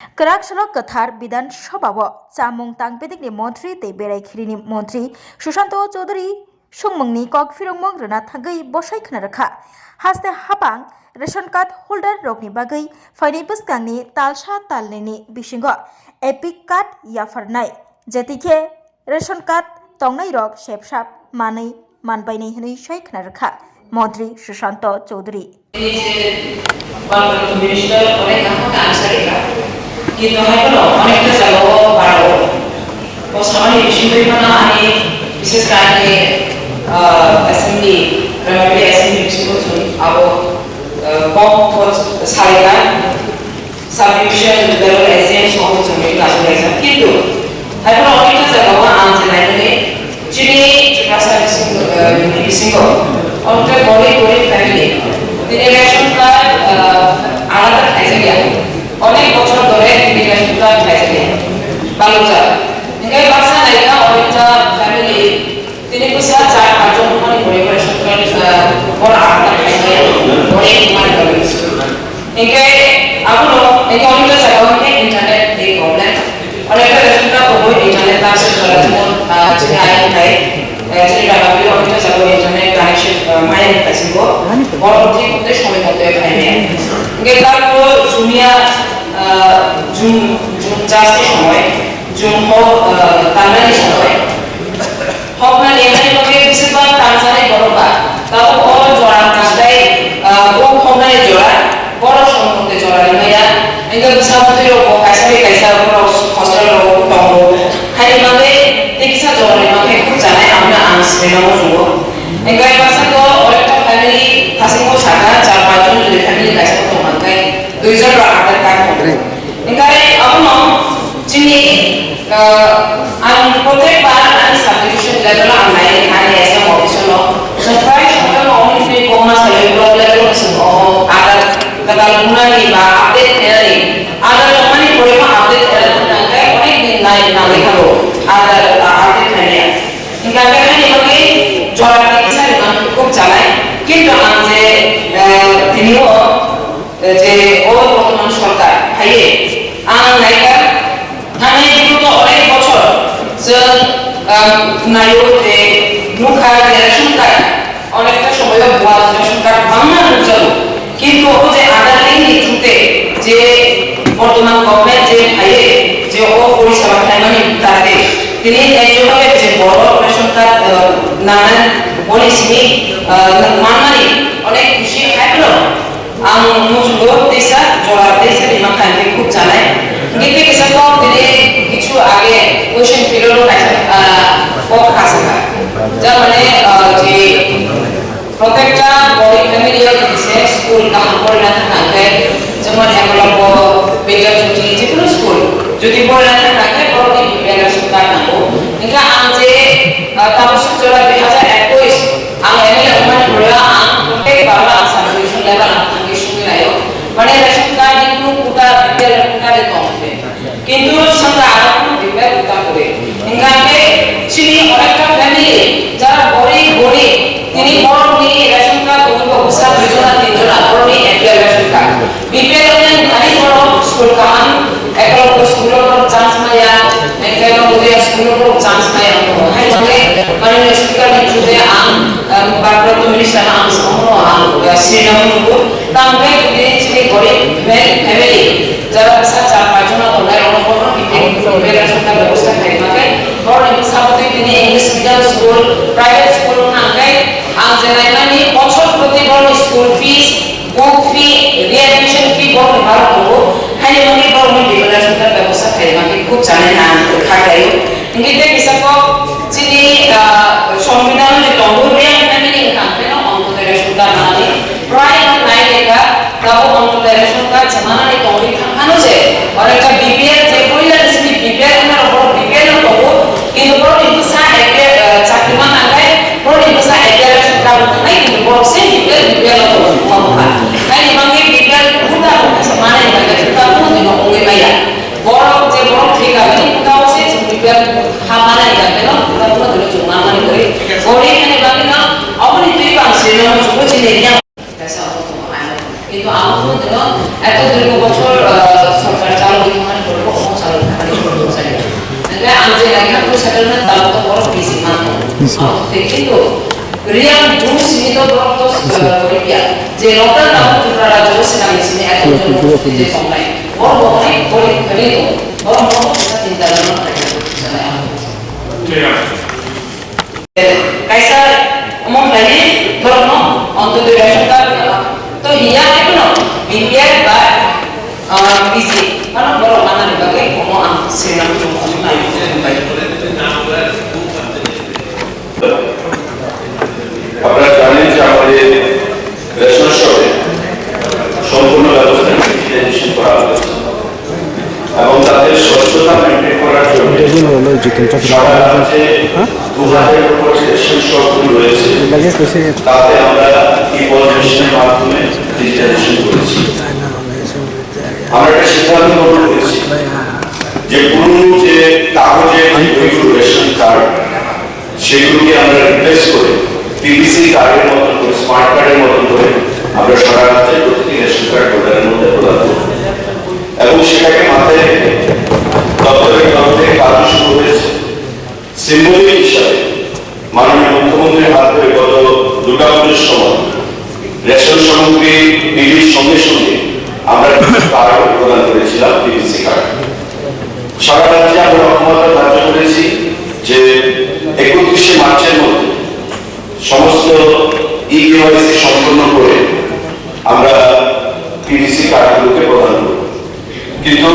Karakshalo Kathar Bidan Shobawa Chamung Tangpedik Montri Te Berai Khirini Montri Sushanto Chaudhary Sungmungni Kok Firongmong Rena Thagai Bosai Khnarkha Haste Hapang Ration card holder Rokni Bagai Faini Puskangni Talsha Talnini Bishingo Epic card Yafarnai Jetike Ration card Tongnai Rok Shepshap Manai Manbaini Hini Shai Khnarkha Montri Sushanto Chaudhary কিন্তু হয়তো অনেকটা জায়গাও বাড়াবো ও সামান্য বিষয় না আমি বিশেষ করে অ্যাসেম্বলি বিষয় আবো কম সারিকা সাবডিভিশন লেভেল এক্সাম সহজ হবে ক্লাসে এক্সাম কিন্তু হয়তো অনেকটা জায়গাও আনতে নাই যিনি ভাষা বিসিং অনেকটা বড় ফ্যামিলি তিনি রেশন কার্ড আলাদা খাইছে অনেক বছর ধরে তিনি রেশন কার্ড খাইছে বালুচা এখানে বাসা নাইকা অনেকটা ফ্যামিলি তিনি কুসা 4-5 জন মানে করে রেশন কার্ড বড় আলাদা খাইছে অনেক মানে করে এখানে আপনো এখানে অনেকটা জায়গা হচ্ছে ইন্টারনেট এই প্রবলেম অনেকটা রেশন কার্ড বড় ইন্টারনেট আছে যেমন যে আইন নাই যে টাকাগুলো অনেকটা জায়গা ইন্টারনেট কানেকশন মাইনে পাইছিল পরবর্তী মধ্যে সময় মতো এখানে এখানে তারপর জুনিয়া জুন চাষের সময় জুন তালমানি সময় হকনা নিয়মের মধ্যে বেশিরভাগ তালসারে বড়বা তাও বড় জোড়া কাজটাই ও হকনারে জোড়া বড় সম্বন্ধে জোড়া নিয়া এগুলো বিশাবতের ও কাইসার বড় হস্টেল ও টঙ্গ হাই মানে দেখিসা জোড়া মানে খুব জানে আমরা আনসে নামও শুনো এগুলো পাশে তো অনেকটা ফ্যামিলি হাসিমো শাখা 4-5 জন যদি ফ্যামিলি কাইসা তো মানে 2 জন আধার কার্ড হবে এখানে আপনো যিনি প্রত্যেকবার সাবডিভিশন লেভেল আমরা এখানে এসে অফিসিয়াল প্রায় সময় অনেক কমা সেলেগুলো লেভেল আধার কার্ড মুনানি বা আপডেট এরানি আধার মানে পরিমাণ আপডেট এরানি অনেক দিন নাই না লেখালো আধার আপডেট এরানি এখানে এখানে জড়া কিছু মানে খুব চালায় কিন্তু যে তিনিও যে ও বর্তমান সরকার ভাইয়ে নায়িকা আমি বিগত অনেক বছর নায়ক যে মুখা রেশন কার্ড অনেকটা সময় ভুয়া রেশন কার্ড বাংলা বুঝল কিন্তু ও যে আধার লিঙ্ক নিতে যে বর্তমান গভর্নমেন্ট যে ভাইয়ে যে ও পরিষেবা খায় মানে তাকে তিনি একজনভাবে যে বড় রেশন কার্ড নানান বলেছিনি মানমানি অনেক খুশি হ্যাপলো মুজুগো দেশা জোড়া দেশে বিমা খাইতে খুব জানায় কিন্তু কিছু দিনে কিছু আগে কোশ্চেন পিরিয়ডও কক আছে যা মানে যে প্রত্যেকটা বড় ফ্যামিলি দিছে স্কুল কাম করে না থাকে যেমন একলব্য বিদ্যাজ্যোতি যেকোনো স্কুল যদি পড়ে না থাকে বড় বিদ্যালয় কার্ড নাও এটা আনজে তাপসী জোড়া 2021 আমি এমএলএ মানে বড়া আন প্রত্যেক বাবা সাবডিভিশন লেভেল আপনাকে শুনে আয়ো মানে রেশন কার্ড কোনো কোটা বিদ্যালয় কোটারে কম হবে কিন্তু সঙ্গে আরো কোনো বিদ্যালয় কোটা করে এখানে চিনি অনেকটা ফ্যামিলি যারা বড় তিনি বড় নিয়ে রেশন কার্ড কোনো অবস্থা দুইজনা তিনজনা বড় নিয়ে একটা রেশন কার্ড বিদ্যালয়ে ভারী বড় স্কুল কামান একলব্য স্কুলের চান্স মাইয়া একলব্য স্কুলের চান্স মাইয়া হাই মানে স্পিকার নিচুতে আম বারপ্রাপ্ত মিনিস্টার আম সমগ্র আম শ্রীরাম যুব তামকে যদি চিনি গরিব ফ্যামিলি যারা 4-5 জন ধরে অনপন্ন বিদ্যালয় সরকার ব্যবস্থা খাই থাকে বড় সাপোর্টে তিনি English medium school private school নাঙ্গাই আম জেনাইমানি বছর প্রতি বড় স্কুল ফিস বুক ফি রিএডমিশন ফি বড় ভালো করব হাই মানে বড় বিদ্যালয় সরকার ব্যবস্থা খাই থাকে খুব জানে না খাই কিন্তু কিসক যিনি সংবিধান যে টঙ্গরিয়া ফ্যামিলি ইনকাম কেন অন্তদের সরকার মানে প্রায় নাই লেখা তাও অন্তদের সরকার জামানানি টঙ্গরি থাকানো যে অনেকটা বিপিএল যে কইলা দিছি বিপিএল এর উপর বিপিএল করব কিন্তু বড় ইনসা একটা চাকরিমান আগায় বড় ইনসা একটা সরকার নাই কিন্তু বড় সে বিপিএল করব তাই মানে বিপিএল পুরা মানে লাগে সেটা কোনো দিন ওই ভাইয়া বড় যে বড় ঠিক আছে কোথাও সে বিপিএল হামানা যাবে না পুরা পুরা দিন জমা মানে করে ওরে এখানে বাকি না আপনি তুই পাঁচে না যুব চিনে নিয়া কিন্তু আমার মনে এত দীর্ঘ বছর সরকার চালু যে lainnya tuh settlement dalam toko visi mana itu Rian dulu sini tuh berapa rupiah je lokal dalam tuh rara jauh sini sini ada tuh di online orang boleh beli tuh orang bisa tinggal dalam kaisa omong lagi berapa untuk duration card tuh iya itu no BPR visi mana baru mana dipakai omongan senang cuma আপনারা জানেন যে আমাদের ration শপে সম্পূর্ণ ব্যবস্থা digitisation করা হয়েছে এবং তাদের স্বচ্ছতা মেনটেন করার জন্য সারা রাজ্যে 2000-এর উপর রেশন শপগুলো রয়েছে তাতে আমরা ই-পলিসির মাধ্যমে ডিজিটাইজেশন করেছি। আমরা একটা সিদ্ধান্ত গ্রহণ করেছি যে পুরনো যে কাগজের বইগুলো রেশন কার্ড সেগুলোকে আমরা রিপ্লেস করে পিপিসি কার্ডের মতন করে স্মার্ট কার্ডের মতন করে আমরা সারা রাজ্যে প্রতিটি রেশন কার্ড হোল্ডারের মধ্যে প্রদান করব এবং সেটাকে মাথায় রেখে দপ্তরের তরফ থেকে কাজ শুরু হয়েছে। সিম্বলিক হিসাবে মাননীয় মুখ্যমন্ত্রীর হাত ধরে গত দুর্গাপুজোর সময় রেশন সামগ্রী বিলির সঙ্গে সঙ্গে আমরা কার্ড প্রদান করেছিলাম পিপিসি কার্ড। সারা রাজ্যে আমরা লক্ষ্যমাত্রা ধার্য করেছি যে 31শে মার্চের মধ্যে সমস্ত ই-কেওয়াইসি সম্পন্ন করে আমরা পিপিসি কার্ডগুলোকে প্রদান করব। কিন্তু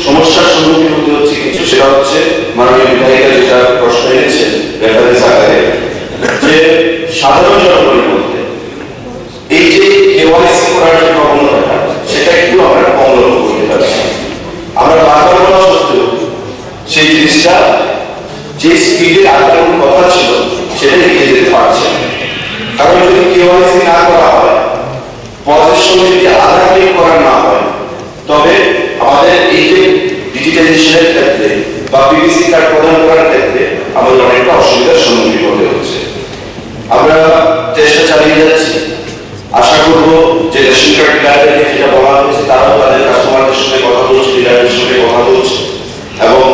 সমস্যার সম্মুখীন হতে হচ্ছে কিছু, সেটা হচ্ছে মাননীয় বিধায়িকা যেটা প্রশ্ন এনেছেন রেফারেন্স আকারে যে সাধারণ জনগণের মধ্যে এই যে কেওয়াইসি করার যে প্রবণতা সেটা একটু আমরা কম লক্ষ্য করতে পারছি। আমরা বারবার বলা সত্ত্বেও সেই জিনিসটা যে স্পিডে আগানোর কথা ছিল সেটা এগিয়ে যেতে পারছে। কারণ যদি কেওয়াইসি না করা হয়, পদের সঙ্গে যদি আধার লিঙ্ক করা না হয়, তবে আমাদের এই যে ডিজিটাইজেশনের ক্ষেত্রে বা পিপিসি কার্ড প্রদান করার ক্ষেত্রে আমাদের অনেকটা অসুবিধার সম্মুখীন হতে হচ্ছে। আমরা চেষ্টা চালিয়ে যাচ্ছি। আশা করব যে রেশন কার্ড ডিলারদেরকে যেটা বলা হয়েছে তারাও তাদের কাস্টমারদের সঙ্গে কথা বলছে, ডিলারদের সঙ্গে কথা বলছে এবং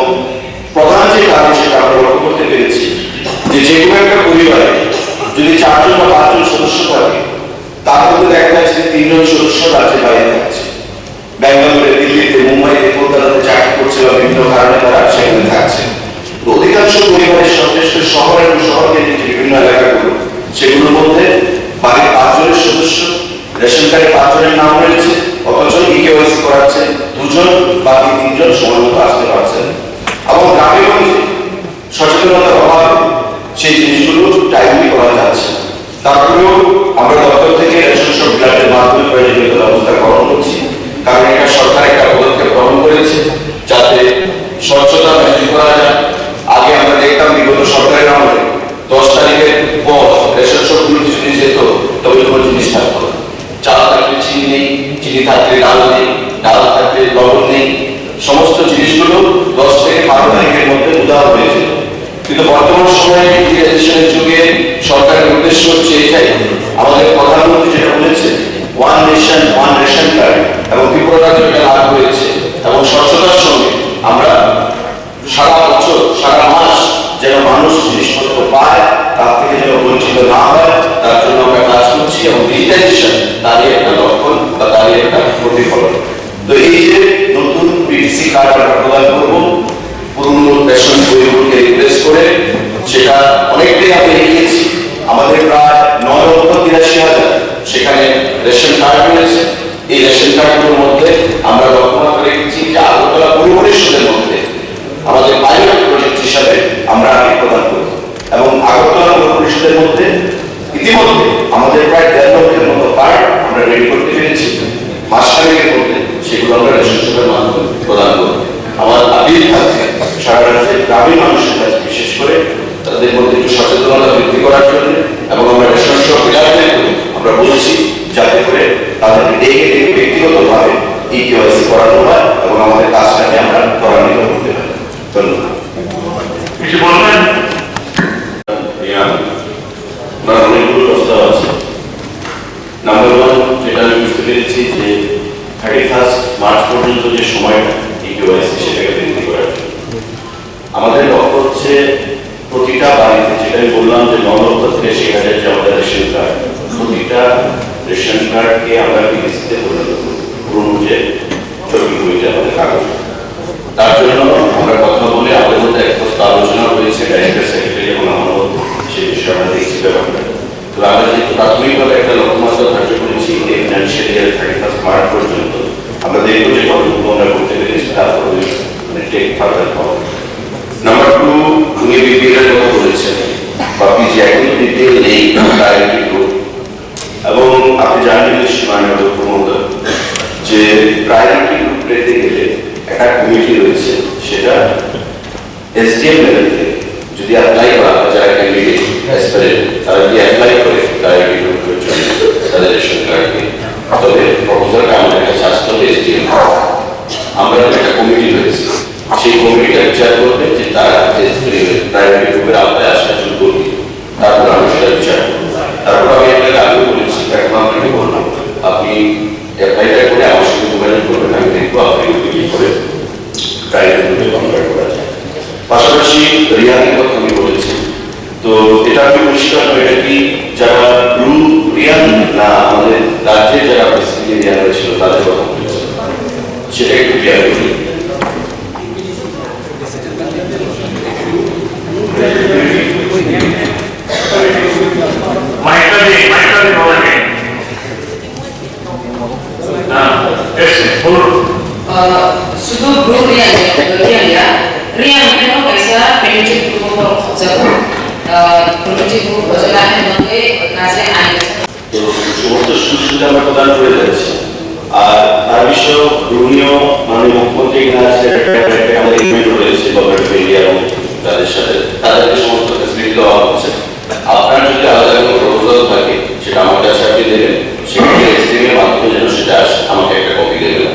প্রধান যে কারণ সেটা আমরা লক্ষ্য করতে পেরেছি যে যে কোনো একটা পরিবারে যদি 4 জন বা 5 জন সদস্য থাকে তার মধ্যে দেখা যাচ্ছে যে 3 জন সদস্য রাজ্যের বাইরে থাকছে, ব্যাঙ্গালোরে, দিল্লিতে, মুম্বাইতে, কলকাতাতে চাকরি করছে বা বিভিন্ন কারণে তারা সেখানে থাকছে। অধিকাংশ পরিবারের সংশ্লিষ্ট শহর এবং শহরকেন্দ্রিক বিভিন্ন এলাকাগুলো সেগুলোর মধ্যে বাড়ির 5 জনের সদস্য রেশন কার্ডে 5 জনের নাম রয়েছে, অথচ ই-কেওয়াইসি করাচ্ছে 2 জন, বাকি 3 জন সময় মতো আসতে পারছেন। এবং গ্রামেগঞ্জে সচেতনতার অভাবে সেই জিনিসগুলো টাইমলি করা যাচ্ছে। তারপরেও আমরা দপ্তর থেকে রেশন শপ ডিলারদের মাধ্যমে প্রয়োজনীয় ব্যবস্থা গ্রহণ করছি, কারণ এটা সরকার একটা পদক্ষেপ গ্রহণ করেছে যাতে স্বচ্ছতা মেনটেন করা যায়। আগে আমরা দেখতাম বিগত সরকারের আমলে 10 তারিখের পর রেশন শপগুলোতে যদি যেত তবে কোনো জিনিস থাকতো না। চাল থাকলে চিনি নেই, চিনি থাকলে ডাল নেই, ডাল থাকলে লবণ নেই, সমস্ত জিনিসগুলো 10 থেকে 12 তারিখের মধ্যে উদার হয়ে যেত। কিন্তু বর্তমান সময়ে ডিজিটাইজেশনের যুগে সরকারের উদ্দেশ্য হচ্ছে এটাই। আমাদের প্রধানমন্ত্রী যেটা বলেছে one nation one ration card এবং ত্রিপুরা রাজ্য এটা লাগু হয়েছে এবং স্বচ্ছতার সঙ্গে আমরা সারা বছর সারা মাস যেন মানুষ জিনিসপত্র পায়, তার থেকে যেন বঞ্চিত না হয় তার জন্য আমরা কাজ করছি এবং ডিজিটাইজেশন তারই একটা লক্ষণ বা তারই একটা প্রতিফলন। তো এই যে নতুন পিপিসি কার্ড আমরা প্রদান করবো পুরনো রেশন বইগুলোকে রিপ্লেস করে, সেটা অনেকটাই আমরা এগিয়েছি। আমাদের প্রায় 9,83,000 সেখানে রেশন কার্ড রয়েছে। এই রেশন কার্ডগুলোর মধ্যে আমরা লক্ষ্যমাত্রা রেখেছি যে আগরতলা পৌর পরিষদের মধ্যে আমাদের পাইলট প্রজেক্ট হিসাবে আমরা আগে প্রদান করব এবং আগরতলা পৌর পরিষদের মধ্যে ইতিমধ্যে আমাদের প্রায় 1.5 লক্ষের মতো কার্ড আমরা রেডি করতে পেরেছি। মাসখানেকের মধ্যে সেগুলো আমরা রেশন শপের মাধ্যমে প্রদান করব। আমার আপিল থাকছে সারা রাজ্যের গ্রামীণ মানুষের কাছে বিশেষ করে তাদের মধ্যে একটু সচেতনতা বৃদ্ধি করার জন্য এবং আমরা রেশন শপ ডিলারদের আমরা বলছি যাতে করে তাদেরকে ডেকে ডেকে ব্যক্তিগতভাবে ই-কেওয়াইসি করানো হয় এবং আমাদের কাজটাকে আমরা ত্বরান্বিত করতে পারি। ধন্যবাদ। কিছু বলবেন? অনেকগুলো প্রস্তাব আছে। নাম্বার 1 যেটা আমি বুঝতে পেরেছি যে 31 মার্চ পর্যন্ত যে সময়টা ই-কেওয়াইসি সেটাকে বৃদ্ধি করার আমাদের তার জন্য আমরা কথা বলে আমাদের মধ্যে এক প্রস্তাব আলোচনা হয়েছে ডাইরেক্টর সেক্রেটারি এবং আমার মধ্যে সেই বিষয়ে আমরা দেখছি ব্যাপারটা। তো আমরা যেহেতু প্রাথমিকভাবে একটা লক্ষ্যমাত্রা ধার্য করেছি এই ফিনান্সিয়াল ইয়ার 31 মার্চ পর্যন্ত, আমরা দেখবো যে কতটুকু আমরা করতে পেরেছি, তারপরে মানে টেক ফার্দার ফলো। নাম্বার 2, উনি বিপিএল এর কথা বলেছেন বা পিজি এখন বিপিএল নেই প্রায়োরিটি গ্রুপ, এবং আপনি জানেন মাননীয় ডক্টর মহোদয় যে প্রায়োরিটি গ্রুপ পেতে গেলে একটা কমিটি রয়েছে, সেটা এসডিএম লেভেল থেকে যদি অ্যাপ্লাই করা হয়, যারা ক্যান্ডিডেট অ্যাসপিরেন্ট তারা যদি অ্যাপ্লাই করে প্রায়োরিটি গ্রুপের জন্য তাদের রেশন কার্ডকে, তবে প্রপোজালটা আমাদের কাছে আসতে হবে এসডিএম। আমরা একটা কমিটি রয়েছে, সেই কমিটিটা বিচার করবে যে তারা প্রাইভেট গ্রুপের আওতায় আসার যোগ্য কি, তারপর আমরা সেটা বিচার করবো। তারপর আমি আপনাকে আগে বলেছি, এখন আপনাকে বললাম আপনি অ্যাপ্লাইটা করে আমার সঙ্গে যোগাযোগ করবেন, আমি দেখবো আপনি কি করে প্রাইভেট গ্রুপে কনভার্ট করা যায়। পাশাপাশি রিয়ানের কথা আমি বলেছি, তো এটা আমি পরিষ্কার করে, এটা কি যারা ব্লু রিয়ান না আমাদের রাজ্যে যারা বেসিক্যালি রিয়ান ছিল তাদের কথা বলেছে, সেটা একটু ক্লিয়ার করি। শুধু group Rian memang bisa menuju grup jauh, menuju grup jalan yang kasih air. তো সমস্ত সুবিধা আমরা প্রদান করে যাচ্ছি। আর তার বিষয়ে রুমিও মাননীয় মুখ্যমন্ত্রী আমাদের ইভেন্ট রয়েছে গভর্নমেন্ট অফ ইন্ডিয়া এবং তাদের সাথে তাদেরকে সমস্ত ফেসিলিটি দেওয়া হচ্ছে। আপনার যদি আলাদা কোনো প্রপোজাল থাকে সেটা আমার কাছে আপনি দেবেন, সেক্ষেত্রে এসডিএম এর মাধ্যমে যেন সেটা আসে, আমাকে একটা কপি দেবেন।